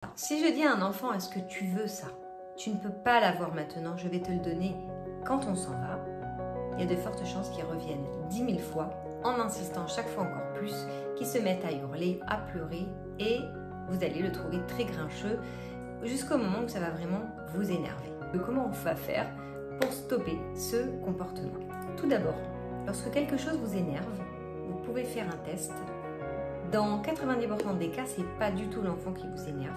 Alors, si je dis à un enfant, est-ce que tu veux ça? Tu ne peux pas l'avoir maintenant, je vais te le donner quand on s'en va. Il y a de fortes chances qu'il revienne 10 000 fois, en insistant chaque fois encore plus, qu'il se mette à hurler, à pleurer, et vous allez le trouver très grincheux, jusqu'au moment où ça va vraiment vous énerver. Comment on va faire pour stopper ce comportement? Tout d'abord, lorsque quelque chose vous énerve, vous pouvez faire un test. Dans 90% des cas, c'est pas du tout l'enfant qui vous énerve.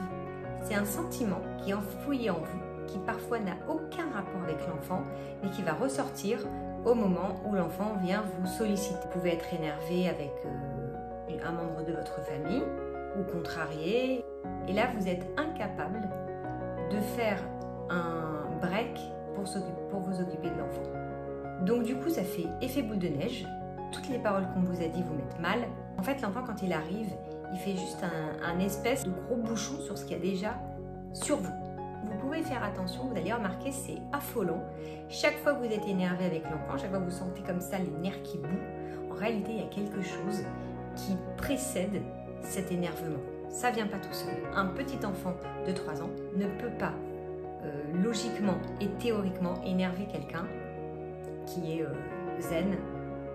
C'est un sentiment qui est enfoui en vous, qui parfois n'a aucun rapport avec l'enfant, mais qui va ressortir au moment où l'enfant vient vous solliciter. Vous pouvez être énervé avec un membre de votre famille ou contrarié. Et là, vous êtes incapable de faire un break pour vous occuper de l'enfant. Donc du coup, ça fait effet boule de neige. Toutes les paroles qu'on vous a dit vous mettent mal. En fait, l'enfant, quand il arrive, il fait juste un espèce de gros bouchon sur ce qu'il y a déjà sur vous. Vous pouvez faire attention, vous allez remarquer, c'est affolant. Chaque fois que vous êtes énervé avec l'enfant, chaque fois que vous sentez comme ça les nerfs qui bouent, en réalité, il y a quelque chose qui précède cet énervement. Ça ne vient pas tout seul. Un petit enfant de 3 ans ne peut pas logiquement et théoriquement énerver quelqu'un qui est zen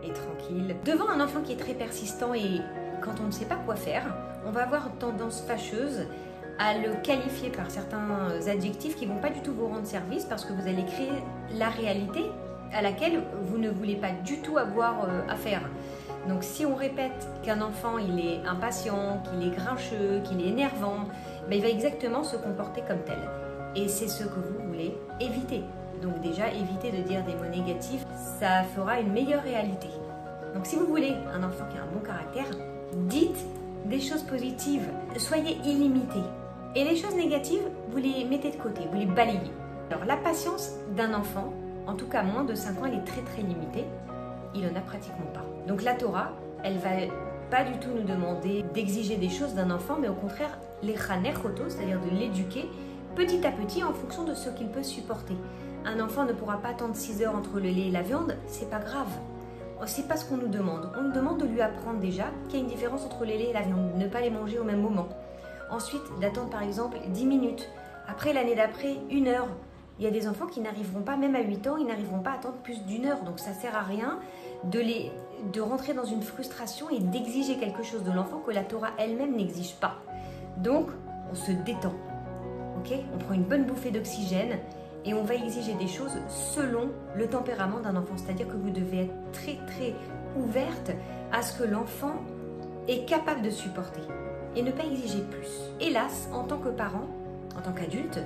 et tranquille. Devant un enfant qui est très persistant et quand on ne sait pas quoi faire, on va avoir une tendance fâcheuse à le qualifier par certains adjectifs qui ne vont pas du tout vous rendre service parce que vous allez créer la réalité à laquelle vous ne voulez pas du tout avoir affaire. Donc si on répète qu'un enfant il est impatient, qu'il est grincheux, qu'il est énervant, ben, il va exactement se comporter comme tel. Et c'est ce que vous voulez éviter. Donc déjà, éviter de dire des mots négatifs, ça fera une meilleure réalité. Donc si vous voulez un enfant qui a un bon caractère, dites des choses positives, soyez illimité. Et les choses négatives, vous les mettez de côté, vous les balayez. Alors la patience d'un enfant, en tout cas moins de 5 ans, elle est très très limitée. Il n'en a pratiquement pas. Donc la Torah, elle va pas du tout nous demander d'exiger des choses d'un enfant, mais au contraire, les chanechoto, c'est-à-dire de l'éduquer petit à petit en fonction de ce qu'il peut supporter. Un enfant ne pourra pas attendre 6 heures entre le lait et la viande, c'est pas grave. C'est pas ce qu'on nous demande. On nous demande de lui apprendre déjà qu'il y a une différence entre le lait et la viande, ne pas les manger au même moment. Ensuite, d'attendre par exemple 10 minutes. Après, l'année d'après, 1 heure. Il y a des enfants qui n'arriveront pas, même à 8 ans, ils n'arriveront pas à attendre plus d'1 heure. Donc ça sert à rien de rentrer dans une frustration et d'exiger quelque chose de l'enfant que la Torah elle-même n'exige pas. Donc, on se détend. Okay, on prend une bonne bouffée d'oxygène et on va exiger des choses selon le tempérament d'un enfant. C'est-à-dire que vous devez être très très ouverte à ce que l'enfant est capable de supporter et ne pas exiger plus. Hélas, en tant que parent, en tant qu'adulte,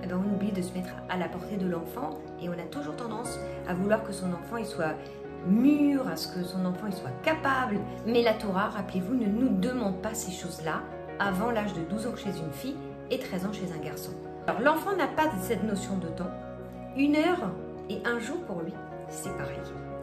eh ben, on oublie de se mettre à la portée de l'enfant et on a toujours tendance à vouloir que son enfant il soit mûr, à ce que son enfant il soit capable. Mais la Torah, rappelez-vous, ne nous demande pas ces choses-là avant l'âge de 12 ans chez une fille et 13 ans chez un garçon. Alors l'enfant n'a pas cette notion de temps. 1 heure et 1 jour pour lui, c'est pareil.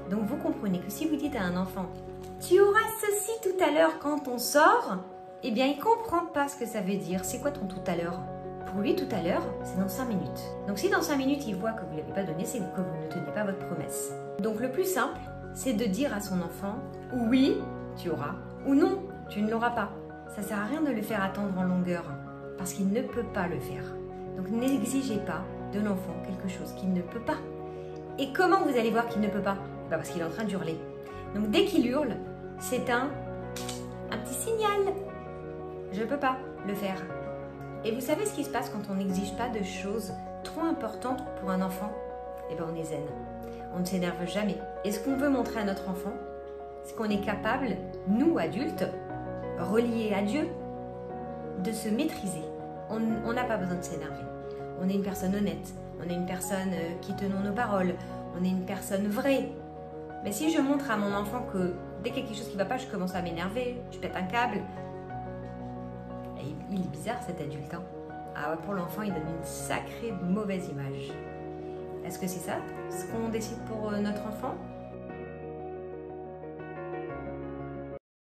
Donc vous comprenez que si vous dites à un enfant « Tu auras ceci tout à l'heure quand on sort », eh bien il ne comprend pas ce que ça veut dire. C'est quoi ton tout à l'heure? Pour lui, tout à l'heure, c'est dans 5 minutes. Donc si dans 5 minutes, il voit que vous ne l'avez pas donné, c'est que vous ne tenez pas votre promesse. Donc le plus simple, c'est de dire à son enfant « Oui, tu auras » ou « Non, tu ne l'auras pas ». Ça ne sert à rien de le faire attendre en longueur parce qu'il ne peut pas le faire. Donc n'exigez pas de l'enfant quelque chose qu'il ne peut pas. Et comment vous allez voir qu'il ne peut pas? Parce qu'il est en train d'hurler. Donc dès qu'il hurle, c'est un petit signal. Je ne peux pas le faire. Et vous savez ce qui se passe quand on n'exige pas de choses trop importantes pour un enfant? Eh bien on est zen. On ne s'énerve jamais. Et ce qu'on veut montrer à notre enfant, c'est qu'on est capable, nous adultes, reliés à Dieu, de se maîtriser. On n'a pas besoin de s'énerver. On est une personne honnête. On est une personne qui tenons nos paroles. On est une personne vraie. Mais si je montre à mon enfant que dès qu'il y a quelque chose qui ne va pas, je commence à m'énerver, je pète un câble. Et il est bizarre cet adulte. Hein. Ah ouais, pour l'enfant, il donne une sacrée mauvaise image. Est-ce que c'est ça ce qu'on décide pour notre enfant?